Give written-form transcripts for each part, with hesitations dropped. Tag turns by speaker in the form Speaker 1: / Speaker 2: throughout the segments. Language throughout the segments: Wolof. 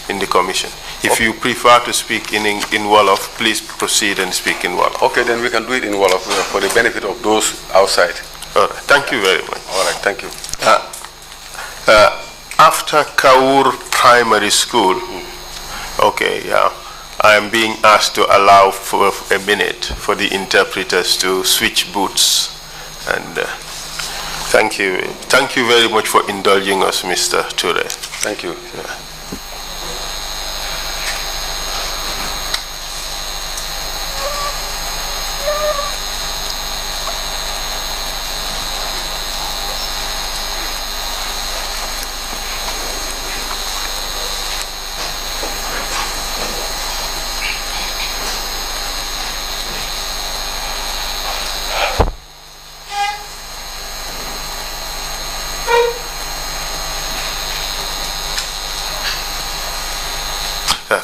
Speaker 1: in the commission. If you prefer to speak in Wolof, please proceed and speak in Wolof.
Speaker 2: Okay, then we can do it in Wolof for the benefit of those outside.
Speaker 1: All right. Thank you very much.
Speaker 2: All right, thank you.
Speaker 1: After Kaur Primary School, okay, yeah, I am being asked to allow for a minute for the interpreters to switch booths. And thank you very much for indulging us, Mr. Ture.
Speaker 2: Thank you.
Speaker 1: Yeah.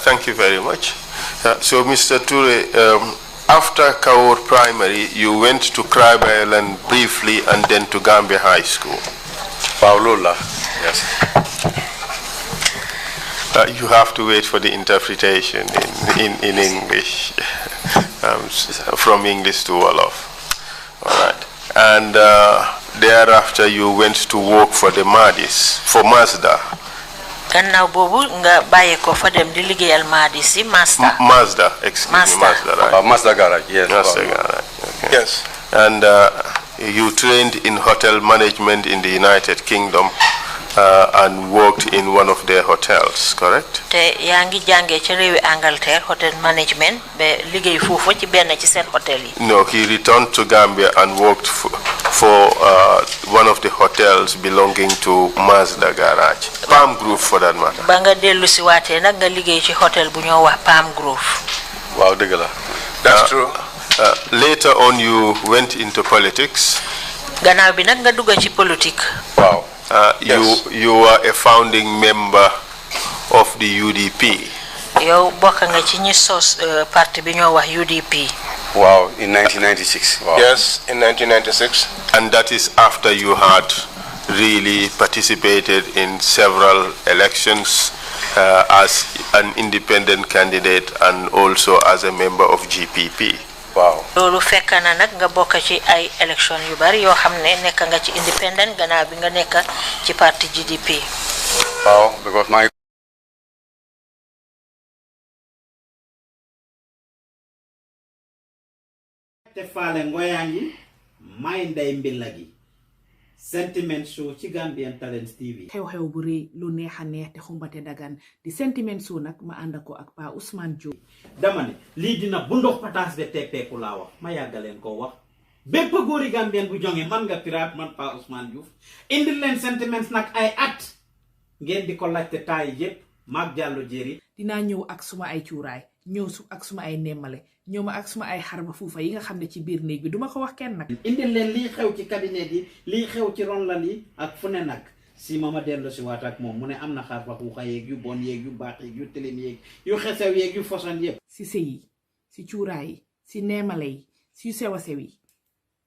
Speaker 1: Thank you very much. So, Mr. Ture, after Kaur Primary, you went to Crab Island briefly and then to Gambia High School.
Speaker 2: Paolola, yes.
Speaker 1: You have to wait for the interpretation in English, from English to Wolof. All right. And thereafter, you went to work for the Madis, for Mazda.
Speaker 3: Gannaaw boobu nga bàyyi ko fa dem di liggéeyal Madis Mazda.
Speaker 1: Mazda, excuse me, Mazda, right?
Speaker 2: Mazda garage, yes.
Speaker 1: Mazda garage, okay.
Speaker 2: Yes.
Speaker 1: And you trained in hotel management in the United Kingdom and worked in one of their hotels, correct?
Speaker 3: Te yaa ngi jàngee ci réewi Angleterre hotel management ba liggéey foofu ci benn ci seen hôtel yi.
Speaker 1: No, he returned to Gambia and worked for one of the hotels belonging to Mazda Garage, Palm Grove for that matter.
Speaker 3: Ba nga dellu si waatee nag nga liggéey ci hôtel bu ñoo wax Palm Grove.
Speaker 2: Wow, dëgg la. That's true.
Speaker 1: Later on, you went into politics.
Speaker 3: Gannaaw bi nag nga dugg ci politique.
Speaker 2: Wow.
Speaker 1: Yes. You are a founding member of the UDP.
Speaker 3: Yow bokk nga ci ñi sos parti bi ñoo wax UDP.
Speaker 2: Wow, in 1996. Wow.
Speaker 4: Yes, in 1996.
Speaker 1: And that is after you had really participated in several elections as an independent candidate and also as a member of GPP.
Speaker 2: Wow.
Speaker 3: Loolu fekk na nag nga bokk ci ay élection yu bari yoo xam ne nekk nga ci independent gannaaw bi nga nekk ci parti GDP.
Speaker 2: Wow, because my
Speaker 5: te faale ngoyangi may nday mbillagi sentiment show ci Gambian Talents TV
Speaker 6: xew-xew bu rëy lu neex a neex te xumbate dagan di sentiment show nag ma ànd ko ak Pa Ousmane Diop.
Speaker 5: dama ne lii dina bu ndox pataas be teppeeku laa wax ma yàggaleen koo wax bépp góori Gambien bu jonge man nga pirate man Pa Ousmane Diouf indil leen sentiments nag ay at ngeen di ko laajte taay yépp maag jàllo jéeri
Speaker 6: dinaa ñëw ak suma ay cuuraay ñëw ak suma ay nemmale ñëw ma ak suma ay xarba fuufa yi nga xam ne ci biir néeg bi duma ko wax kenn nag.
Speaker 5: indil leen lii xew ci cabinet yi lii xew ci ronlal yi ak fu ne nag si ma dellu si waat ak moom mu ne am na xarba fuufa yeeg yu bon yeeg yu baax yeeg yu tilim yeeg yu xesew yeeg yu foson yépp
Speaker 6: si sëy yi si cuuraay yi si neemale yi si sew a sew yi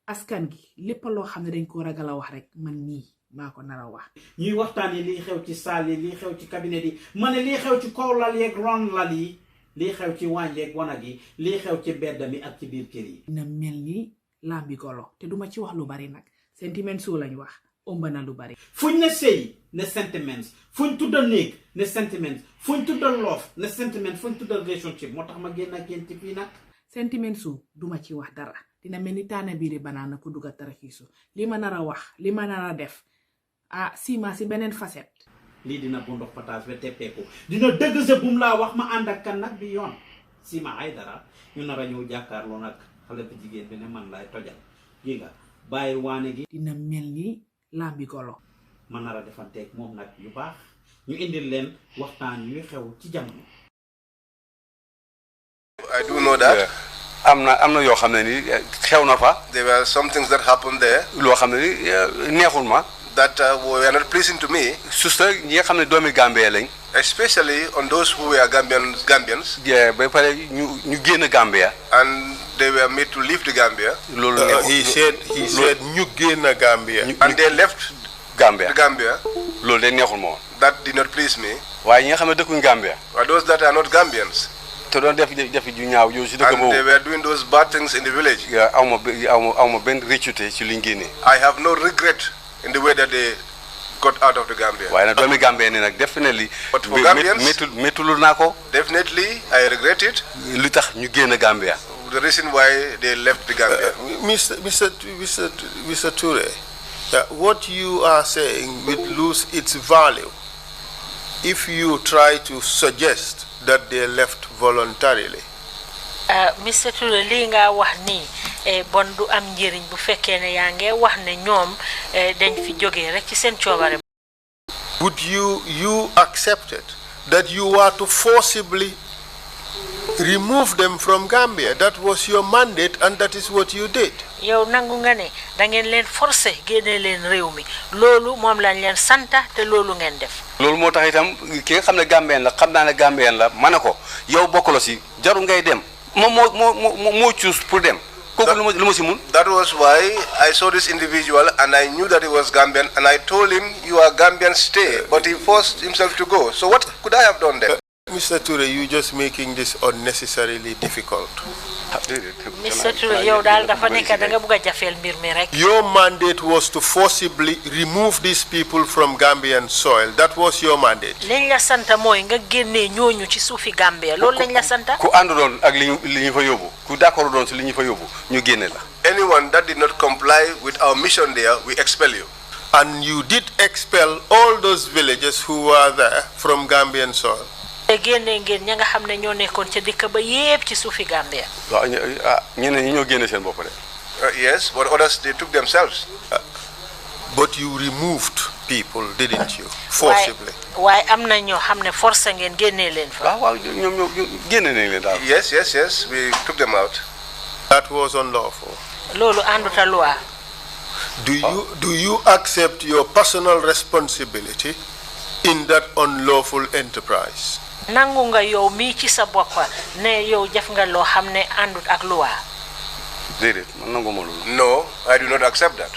Speaker 6: askan gi lépp loo xam ne dañ ko ragal a wax rek man nii maa ko nar a wax.
Speaker 5: ñuy waxtaan yi lii xew ci saal yi lii xew ci cabinet yi ma ne lii xew ci kaw lal yeeg ron lal yi lii xew ci waañ yeeg wanag yi lii xew ci mbedd mi ak ci biir kër yi.
Speaker 6: na mel ni lambi golo te duma ci wax lu bari nag sentiment soo lañ wax ëmb na lu bari.
Speaker 5: fuñ ne sëy ne sentiments fuñ tudda néeg ne sentiments fuñ tudda loof ne sentiments fuñ tudda relationship moo tax ma génn ak yéen ci fii nag.
Speaker 6: sentiment su duma ci wax dara dina mel ni taana biiri banaana ko dugga taraxiisu li ma nar a wax li ma nar a def sima si beneen facette.
Speaker 5: lii dina bu ndox pataas ba teppeeku dina dëgg sa bum laa wax ma ànd ak kan nag bi yoon sima ay dara ñu nar a ñëw jàkkaarloo nag xale bu jigéen bi ne man laay tojal gi nga bàyyi waane gi
Speaker 6: dina mel ni lambi golo
Speaker 5: ma nar a defanteeg moom nag yu baax ñu indil leen waxtaan yu xew ci jamono.
Speaker 4: I do know that.
Speaker 2: Yeah. am na yoo xam ne ni xew na fa.
Speaker 4: There were some things that happened there.
Speaker 2: loo xam ne ni neexul ma.
Speaker 4: That were not pleasing to me.
Speaker 2: Surtout ñi nga xam ne doomi Gambie lañ.
Speaker 4: Especially on those who were Gambians.
Speaker 2: Yeah, ba pare ñu génn Gambia.
Speaker 4: And they were made to leave the Gambia.
Speaker 2: loolu
Speaker 1: he said ñu génn Gambia.
Speaker 4: And they left
Speaker 2: Gambia.
Speaker 4: the Gambia.
Speaker 2: loolu de neexul ma woon.
Speaker 4: That did not please me.
Speaker 2: waaye ñi nga xam ne dëkkuñ Gambia.
Speaker 4: Or those that are not Gambians.
Speaker 2: te doon def ju ñaaw yow si dëkk
Speaker 4: And
Speaker 2: boobu.
Speaker 4: they were doing those bad things in the village.
Speaker 2: aw ma benn rëccute ci liñ génnee.
Speaker 4: I have no regret in the way that they got out of the Gambia.
Speaker 2: waaye nag doomi Gambia ni nag definitely.
Speaker 4: But for Gambians,
Speaker 2: méttulul naa ko.
Speaker 4: definitely, I regret it.
Speaker 2: li tax ñu génn Gambia.
Speaker 4: The reason why they left the Gambia.
Speaker 1: Mr. Ture, what you are saying will lose its value if you try to suggest that they left voluntarily.
Speaker 3: Mr. Ture li nga wax ni bon du am njëriñ bu fekkee ne yaa ngi wax ne ñoom dañ fi jógee rek ci seen coobare.
Speaker 1: Would you accept it that you were to forcibly remove them from Gambia? That was your mandate and that is what you did.
Speaker 3: yow nangu nga ne da ngeen leen forcer génne leen réew mi loolu moom lañ leen santa te loolu ngeen def.
Speaker 2: loolu moo tax itam ki nga xam ne Gambien la xam naa ne Gambien la ma ne ko yow bokkuloo si jaru ngay dem moom moo choose pour dem. kooku lu ma si mun.
Speaker 4: That was why I saw this individual and I knew that he was Gambian and I told him, you are Gambian, stay. But he forced himself to go. So what could I have done then?
Speaker 1: Mr. Ture, you're just making this unnecessarily difficult.
Speaker 3: Mr. Ture, yow daal dafa nekk da nga bëgg a jafeel mbir mi rek.
Speaker 1: Your mandate was to forcibly remove these people from Gambian soil. That was your mandate.
Speaker 3: Liñ la santa mooy nga génnee ñooñu ci suufi Gambia loolu lañ la santa.
Speaker 2: ku àndu doon ak li ñu fa yóbbu ku d'accord doon si li ñu fa yóbbu ñu génne la.
Speaker 4: Anyone that did not comply with our mission there, we expel you.
Speaker 1: And you did expel all those villagers who were there from Gambian soil.
Speaker 3: génne ngeen ña nga xam ne ñoo nekkoon ca dëkk ba yépp ci suufi Gambia.
Speaker 2: waaw ñeneen ñi ñoo génne seen bopp de.
Speaker 4: Yes, but others, they took themselves.
Speaker 1: But you removed people, didn't you? Forcibly.
Speaker 3: waaye am na ñoo xam ne force ngeen génne leen fa.
Speaker 2: waaw ñoom ñoo génne nañ leen daal.
Speaker 4: Yes, we took them out.
Speaker 1: That was unlawful.
Speaker 3: loolu ànduta loi.
Speaker 1: Do you accept your personal responsibility in that unlawful enterprise?
Speaker 3: nangu nga yow mii ci sa boppa ne yow jëf nga loo xam ne àndut ak loi.
Speaker 2: déedéet man nangu ma loolu.
Speaker 4: No, I do not accept that.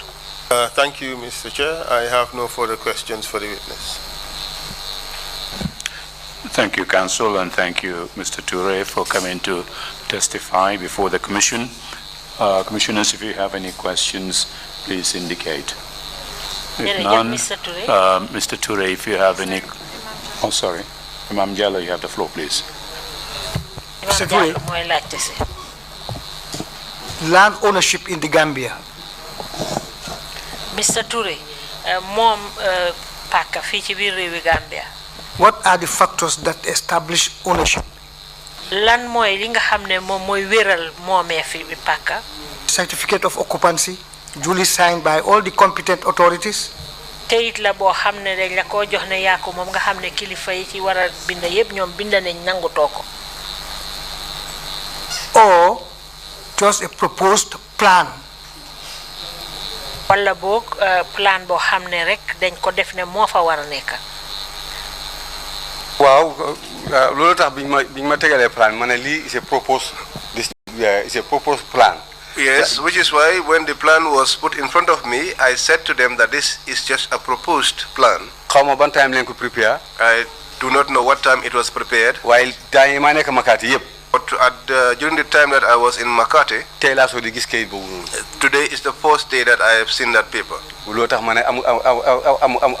Speaker 1: Thank you, Mr. Chair. I have no further questions for the witness.
Speaker 7: Thank you, Counsel, and thank you, Mr. Ture, for coming to testify before the Commission. Commissioners, if you have any questions, please indicate. If none, Mr. Ture, if you have any... Oh, sorry. Imam Jallo, you have the floor, please.
Speaker 8: Mr. Ture, land ownership in the Gambia.
Speaker 3: Mr. Ture, mom Paka fi ci biir réewi Gambia.
Speaker 8: What are the factors that establish ownership?
Speaker 3: Lan mooy li nga xam ne moom mooy wéral moomee fi Paka.
Speaker 8: Certificate of occupancy, duly signed by all the competent authorities.
Speaker 3: Kayit la boo xam ne dañ la koo jox ne yaa ko moom nga xam ne kilifa yi ci war a bind yëpp ñoom bind nañ nangutoo ko.
Speaker 8: Or just a proposed plan.
Speaker 3: wala boog plan boo xam ne rek dañ ko def ne moo fa war a nekk.
Speaker 2: waaw loolu tax biñ ma tegalee plan ma ne lii is a proposed plan.
Speaker 4: Yes, which is why when the plan was put in front of me, I said to them that this is just a proposed plan.
Speaker 2: xaw ma ban time leen ko prepare.
Speaker 4: I do not know what time it was prepared.
Speaker 2: waaye temps yi maa nekk Makati yëpp.
Speaker 4: But during the time that I was in Makati,
Speaker 2: tey laa soo di gis kayit boobu noonu.
Speaker 4: today is the first day that I have seen that paper.
Speaker 2: loolu tax ma ne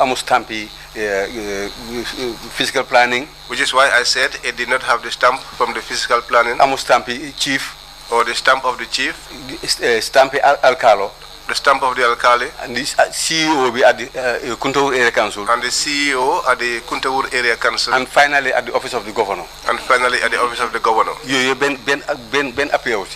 Speaker 2: amu stamp yi physical planning.
Speaker 4: Which is why I said it did not have the stamp from the physical planning.
Speaker 2: amu stamp yi chief.
Speaker 4: Or the stamp of the chief.
Speaker 2: Stamp alcalo.
Speaker 4: The stamp of the alcalde.
Speaker 2: And the CEO at the Kuntawur Area Council.
Speaker 4: And the CEO at the Kuntawur Area Council.
Speaker 2: And finally at the office of the governor.
Speaker 4: And finally at the office of the governor.
Speaker 2: Ben appeared.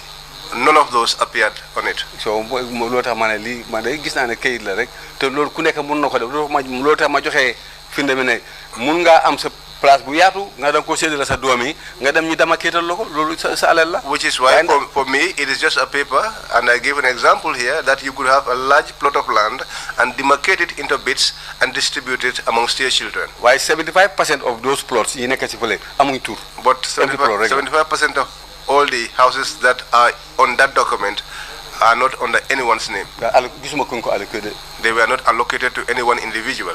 Speaker 4: None of those appeared on it.
Speaker 2: So loolu tax ma ne lii man day gis naa ne kayit la rek te loolu ku nekk mën na ko def loolu tax ma joxe firnde mi ne mun ngaa am sa place bu yaatu nga dem ko séddale sa doom yi nga dem ñu dama kéetal la ko loolu sa alal la.
Speaker 4: Which is why for me it is just a paper, and I give an example here that you could have a large plot of land and demarcate it into bits and distribute it amongst your children.
Speaker 2: Why 75% of those plots yi nekk ci fële amuñ tur.
Speaker 4: But 75% of all the houses that are on that document are not under anyone's name.
Speaker 2: gisuma kuñ ko allocated.
Speaker 4: They were not allocated to any one individual.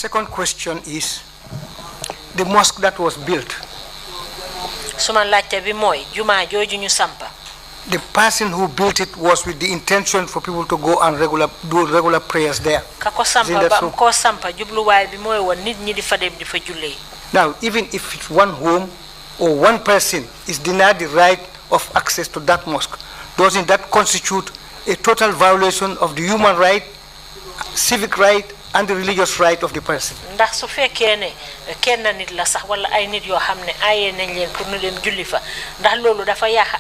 Speaker 8: second question is, the mosque that was built,
Speaker 3: suma laajte bi mooy juma jooju ñu sampa
Speaker 8: the person who built it was with the intention for people to go and do regular prayers there.
Speaker 3: kako sampa ba am ko sampa jubluwaay bi mooy woon nit ñi di fa dem di fa jullee.
Speaker 8: Now, even if it's one home or one person is denied the right of access to that mosque, doesn't that constitute a total violation of the human right, civic right, and the religious right of the person?
Speaker 3: ndax su fekkee ne kenn nit la sax wala ay nit yoo xam ne ayee nañ leen pour ñu dem julli fa ndax loolu dafa yàq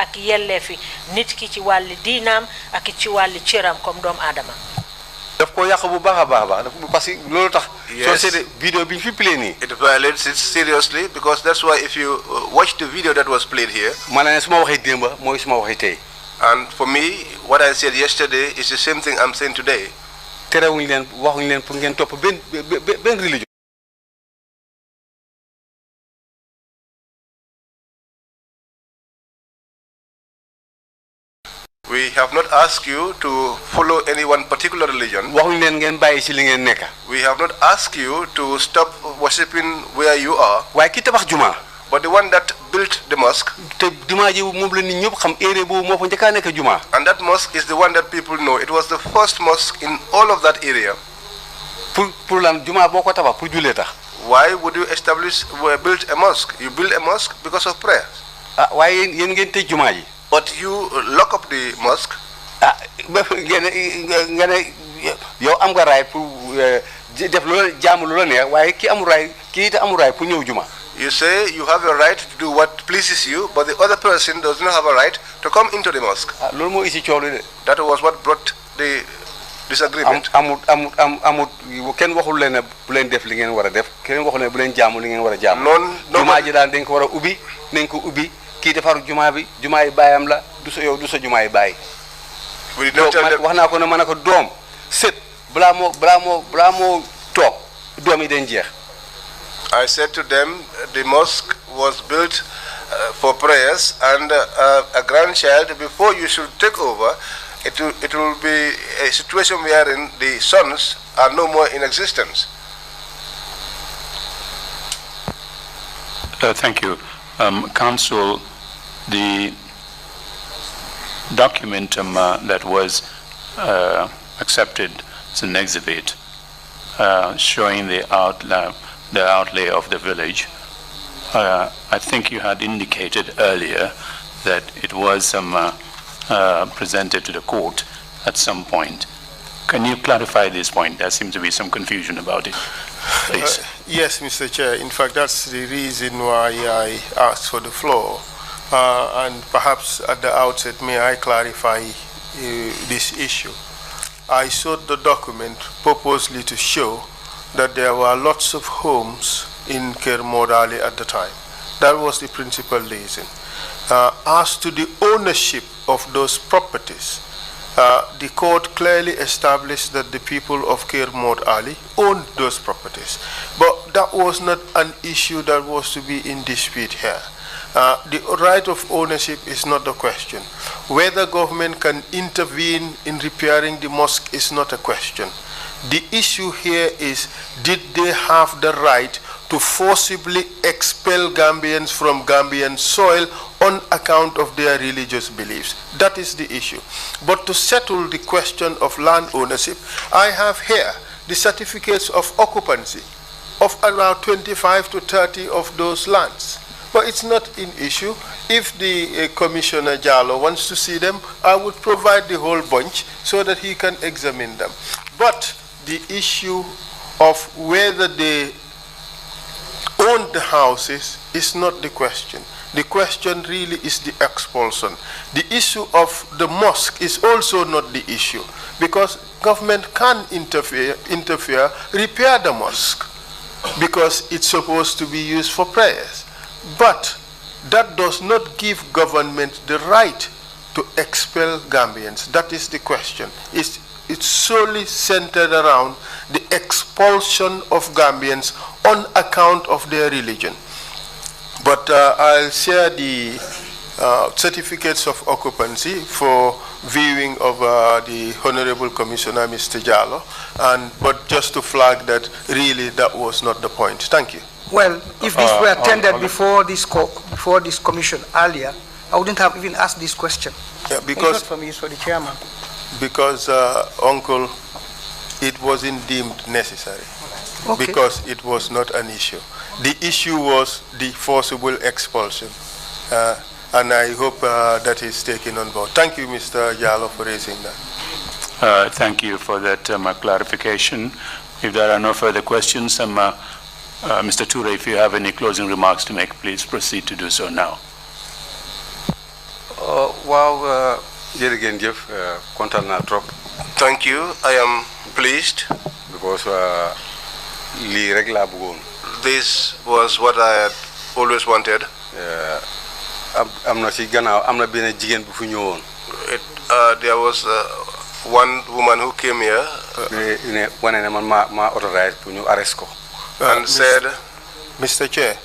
Speaker 3: ak yelleefi nit ki ci wàlli diinaam ak ci wàlli cëram comme doomu aadama.
Speaker 2: daf ko yàq bu baax a baax parce que loolu tax. soo seetee vidéo bi ñu fi play nii.
Speaker 4: It violates it seriously because that's why if you watch the video that was played here.
Speaker 2: maanaam su ma waxee démba mooy su ma waxee tey.
Speaker 4: And for me, what I said yesterday is the same thing I'm saying today.
Speaker 2: terewuñ leen waxuñ leen pour ngeen topp benn religion.
Speaker 4: We have not asked you to follow any one particular religion.
Speaker 2: waxuñ leen ngeen bàyyi ci li ngeen nekk.
Speaker 4: We have not asked you to stop worshipping where you are.
Speaker 2: waaye ki tabax juma.
Speaker 4: But the one that built the mosque,
Speaker 2: te juma ji moom la nit ñëpp xam area boobu moo fa njëkk a nekk juma.
Speaker 4: and that mosque is the one that people know. It was the first mosque in all of that area.
Speaker 2: pour lan juma boo ko tabax pour jullee tax.
Speaker 4: Why would you build a mosque? You build a mosque because of prayer.
Speaker 2: ah waaye yéen ngeen tëj juma ji.
Speaker 4: But you lock up the mosque.
Speaker 2: ah nga ne yow am nga raay pour def loola jaamu loola neex waaye ki amul raay kii te amul raay pour ñëw juma.
Speaker 4: You say you have a right to do what pleases you, but the other person does not have a right to come into the mosque.
Speaker 2: ah loolu moo isi coow li de.
Speaker 4: That was what brought the disagreement.
Speaker 2: amut kenn waxul leen ne bu leen def li ngeen war a def kenn waxul ne bu leen jaamu li ngeen war a jaamu.
Speaker 4: noonu
Speaker 2: jumaa ji daal dañ ko war a ubbi nañ ko ubbi kii defaru jumaa bi jumaa yi baayam la du sa yow du sa jumaa yi baay. wax naa ko ne ma ne ko doom sët balaa moo toog doom yi dañ jeex.
Speaker 4: I said to them, the mosque was built for prayers, and a grandchild, before you should take over, it will be a situation wherein the sons are no more in existence.
Speaker 7: Thank you. Council, the document that was accepted as an exhibit showing the outlay of the village, I think you had indicated earlier that it was presented to the court at some point. Can you clarify this point? There seems to be some confusion about it, please.
Speaker 1: Yes, Mr. Chair. In fact, that's the reason why I asked for the floor. And perhaps at the outset, may I clarify this issue. I sought the document purposely to show that there were lots of homes in Kermodali at the time. That was the principal reason. As to the ownership of those properties, the court clearly established that the people of Kermod Ali owned those properties. But that was not an issue that was to be in dispute here. The right of ownership is not the question. Whether government can intervene in repairing the mosque is not a question. The issue here is, did they have the right to forcibly expel Gambians from Gambian soil on account of their religious beliefs? That is the issue. But to settle the question of land ownership, I have here the certificates of occupancy of about 25 to 30 of those lands. But it's not an issue. If the Commissioner Jallo wants to see them, I would provide the whole bunch so that he can examine them. But the issue of whether they own the houses is not the question. The question really is the expulsion. The issue of the mosque is also not the issue, because government can interfere, repair the mosque, because it's supposed to be used for prayers. But that does not give government the right to expel Gambians. That is the question. It's solely centered around the expulsion of Gambians on account of their religion. But I'll share the certificates of occupancy for viewing of the Honorable Commissioner, Mr. Jallo, but just to flag that really that was not the point. Thank you.
Speaker 8: Well, if this were tendered before this commission earlier, I wouldn't have even asked this question.
Speaker 1: Yeah, because
Speaker 8: it's not for me, it's for the chairman.
Speaker 1: Because, Uncle, it wasn't deemed necessary.
Speaker 8: Okay.
Speaker 1: Because it was not an issue. The issue was the forcible expulsion. And I hope that is taken on board. Thank you, Mr. Jallo, for raising that.
Speaker 7: Thank you for that clarification. If there are no further questions, Mr. Trrc, if you have any closing remarks to make, please proceed to do so now.
Speaker 2: Wow, jërëjëf Jeff, kontaan naa trop.
Speaker 4: Thank you. I am pleased.
Speaker 2: Because lii rek laa bëggoon.
Speaker 4: This was what I had always wanted.
Speaker 2: am na ci gannaaw am na benn jigéen bu fi ñëwoon.
Speaker 4: There was one woman who came here.
Speaker 2: ne wane ne man maa authorized pour ñu arrest ko.
Speaker 1: And said, Mr. Chair,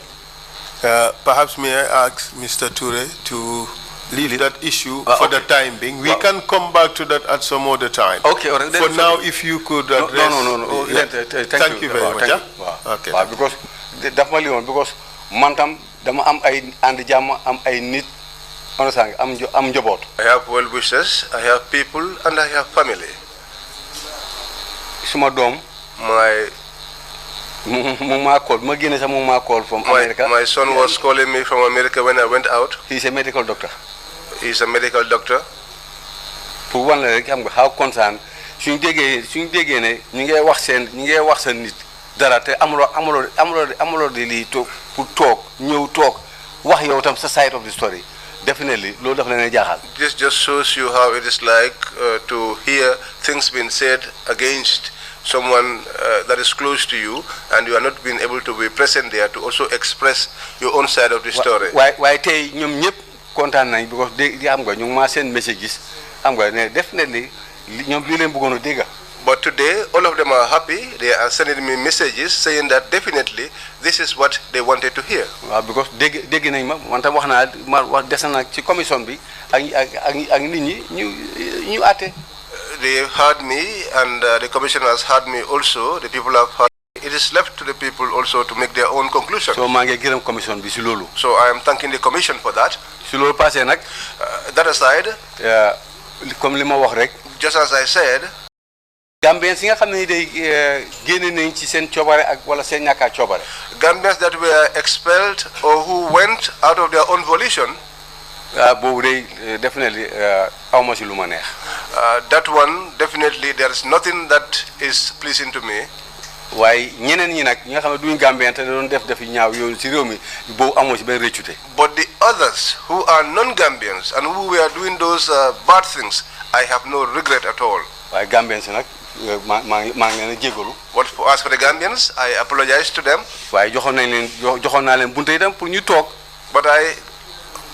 Speaker 1: perhaps may I ask Mr. Trrc to leave that issue for the time being. We can come back to that at some other time.
Speaker 2: Okay, all right.
Speaker 1: For now, if you could address...
Speaker 2: No.
Speaker 1: Yeah.
Speaker 2: Thank
Speaker 1: you very much.
Speaker 2: Okay. Because daf ma li woon because man tam dama am ay ànd jàmm am ay nit am njaboot.
Speaker 4: I have well wishes, I have people, and I have family.
Speaker 2: Suma doom. Ma call from America.
Speaker 4: My son was calling me from America when I went out.
Speaker 2: He's a medical doctor.
Speaker 4: He's a medical doctor.
Speaker 2: Pour wan la rek xam nga how concerned suñu déggee ne ñu ngi wax seen nit dara te amuloo di lii toog pour toog ñëw toog wax yow tam sa side of the story. Definitely, loolu dafa leen jaaxal.
Speaker 4: This just shows you how it is like to hear things being said against someone that is close to you, and you are not being able to be present there to also express your own side of the story.
Speaker 2: Why tey ñoom ñëpp kontaan nañ because di am nga ñu ngi maa seen messages am nga ne definitely ñoom lii leen bëggoon a dégg.
Speaker 4: But today, all of them are happy. They are sending me messages saying that definitely this is what they wanted to hear.
Speaker 2: Because dégg nañ ma man tam wax naa ma des na ci commission bi ak nit ñi ñu àtte.
Speaker 4: They heard me, and the commissioner has heard me also. The people have heard. It is left to the people also to make their own conclusion.
Speaker 2: So maa ngi gërëm commission bi si loolu.
Speaker 4: So I am thanking the commission for that.
Speaker 2: Si loolu passé nag.
Speaker 4: That aside.
Speaker 2: Comme li ma wax rek.
Speaker 4: Just as I said.
Speaker 2: Gambians yi nga xam ne day génne nañ ci seen coobare ak wala seen ñàkk a coobare.
Speaker 4: Gambians that were expelled or who went out of their own volition.
Speaker 2: Boobu day definitely awma si lu ma neex.
Speaker 4: That one definitely there is nothing that is pleasing to me.
Speaker 2: waaye ñeneen ñi nag ñi nga xam ne duñu Gambien te doon def ñaaw yoon ci réew mi boobu amoo ci benn réccute.
Speaker 4: But the others who are non-Gambians and who were doing those bad things, I have no regret at all.
Speaker 2: waaye Gambians nag maa ngi leen a jégalu.
Speaker 4: As for the Gambians, I apologize to them.
Speaker 2: waaye joxoon naa leen bunte itam pour ñu toog.
Speaker 4: But I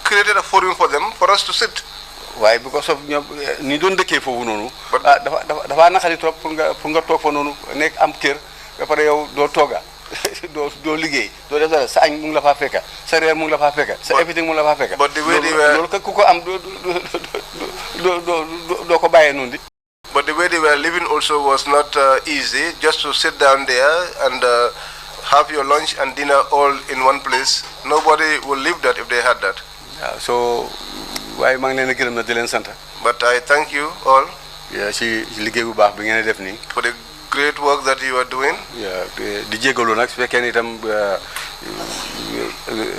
Speaker 4: created a forum for them for us to sit.
Speaker 2: waaye because of ñoom ni doon dëkkee foofu noonu. dafa naqari trop pour nga toog fa noonu nekk am kër ba pare yow doo tooga doo liggéey doo def dara sa añ mu ngi la faa fekka sa reer mu ngi la faa fekka sa everything mu ngi la faa fekka.
Speaker 4: But the way they were
Speaker 2: loolu ku ko am doo ko bàyyee noonu di.
Speaker 4: But the way they were living also was not easy. Just to sit down there and have your lunch and dinner all in one place. Nobody will live that if they had that.
Speaker 2: So waaye maa ngi leen a gërëm na di leen sant.
Speaker 4: But I thank you all.
Speaker 2: ci liggéey bu baax bi ngeen def nii.
Speaker 4: For the great work that you are doing.
Speaker 2: di jégalu nag su fekkee ni itam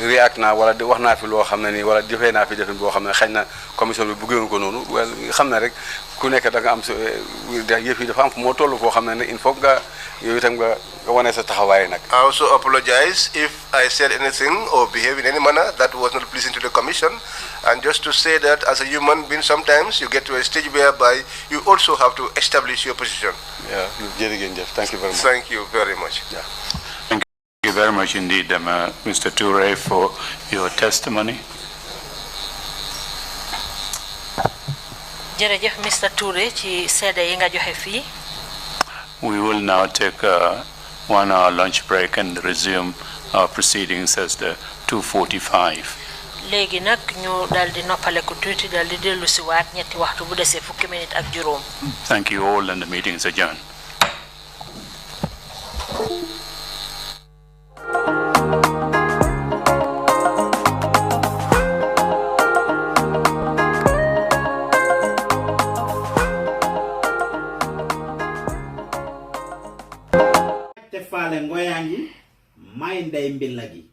Speaker 2: react naa wala wax naa fi loo xam ne nii wala defee naa fi defin boo xam ne xëy na commission bi bëggoon ko noonu xam na rek ku nekk da nga am sa yëf yi dafa am fu moo toll foo xam ne il faut nga yow itam nga wane sa taxawaay nag.
Speaker 4: I also apologize if I said anything or behaved in any manner that was not pleasing to the commission, and just to say that as a human being sometimes you get to a stage whereby you also have to establish your position.
Speaker 2: Jërëjëf. Thank you very much.
Speaker 4: Thank you very much.
Speaker 7: Thank you very much indeed, Mr. Trrc, for your testimony.
Speaker 3: Jërëjëf Mr. Trrc ci seede yi nga joxe fii.
Speaker 7: We will now take a 1-hour lunch break and resume our proceedings as the 2:45
Speaker 3: léegi nag ñu dal di noppale ko tuuti dal di dellu si waat ñetti waxtu bu desee fukki minute ak juróom.
Speaker 7: Thank you all, and the meeting is adjourned.
Speaker 5: Faale ngoyangi may nday mbillagi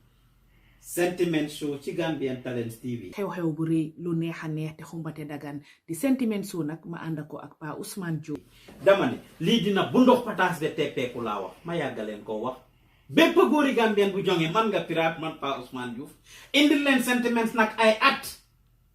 Speaker 5: Sentiment Show ci Gambian Talents TV.
Speaker 6: xew-xew bu rëy lu neex a neex te xumbate dagan di Sentiment Show nag ma ànd ko ak Pa Ousmane Diop.
Speaker 5: dama ne lii dina bu ndox pataas de teppeeku laa wax ma yàggaleen koo wax bépp góori Gambien bu jonge man nga pirate man Pa Ousmane Diouf indil leen sentiments nag ay at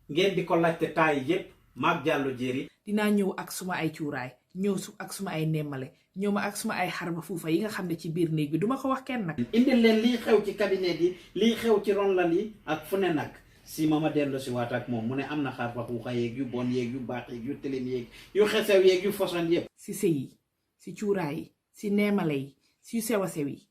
Speaker 5: ngeen di ko laajte taay yépp maag jàllo jéeri
Speaker 6: dinaa ñëw ak suma ay cuuraay ñëw ak suma ay nemmale ñëw ma ak suma ay xarba fuufa yi nga xam ne ci biir néeg bi duma ko wax kenn nag.
Speaker 5: indil leen lii xew ci cabinet yi lii xew ci ronlal yi ak fu ne nag si ma dellu si waat ak moom mu ne am na xarba fuufa yeeg yu bon yeeg yu baax yeeg yu tilim yeeg yu xesew yeeg yu foson yépp
Speaker 6: si sëy yi si cuuraay yi si neemale yi si yu sew a sew yi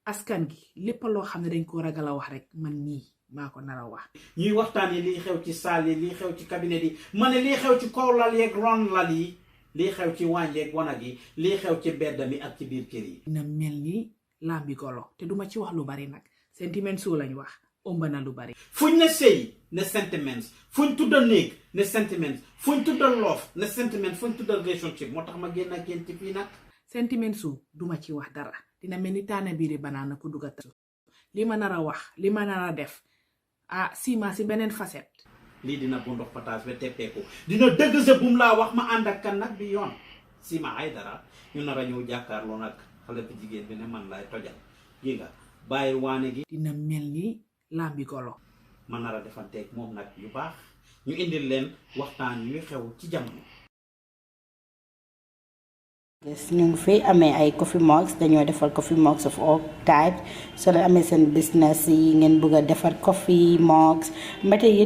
Speaker 6: askan gi lépp loo xam ne dañ ko ragal a wax rek man nii maa ko nar a wax.
Speaker 5: ñuy waxtaan yi lii xew ci saal yi lii xew ci cabinet yi ma ne lii xew ci kaw lal yeeg ron lal yi lii xew ci waañ yeeg wanag yi lii xew ci bedd mi ak ci biir kër yi.
Speaker 6: dina mel ni lambi golo te duma ci wax lu bari nag Sentiment Show lañ wax ëmb na lu bari.
Speaker 5: fuñ ne sëy ne sentiments fuñ tuddal néeg ne sentiments fuñ tuddal loof ne sentiments fuñ tuddal relationship moo tax ma génn ak yéen ci fii nag.
Speaker 6: Sentiment Show duma ci wax dara dina mel ni taana biiri banaana ko dugat li ma nar a wax li ma nar a def sima si beneen facette.
Speaker 5: lii dina bu ndox pataas ba teppeeku dina dëgg sa bum laa wax ma ànd ak kan nag bi yoon sima ay dara ñu nar a ñëw jàkkaarloo nag xale bu jigéen bi ne man lay tojal gi nga bàyyi waane gi
Speaker 6: dina mel ni lambi golo
Speaker 5: ma nar a defanteeg moom nag yu baax ñu indil leen waxtaan yu xew ci jamono.
Speaker 9: Yes, ñu ngi fi amee ay coffee mugs dañoo defar coffee mugs of all types so la amee seen business yi ngeen bëgg a defar coffee mugs mbete yi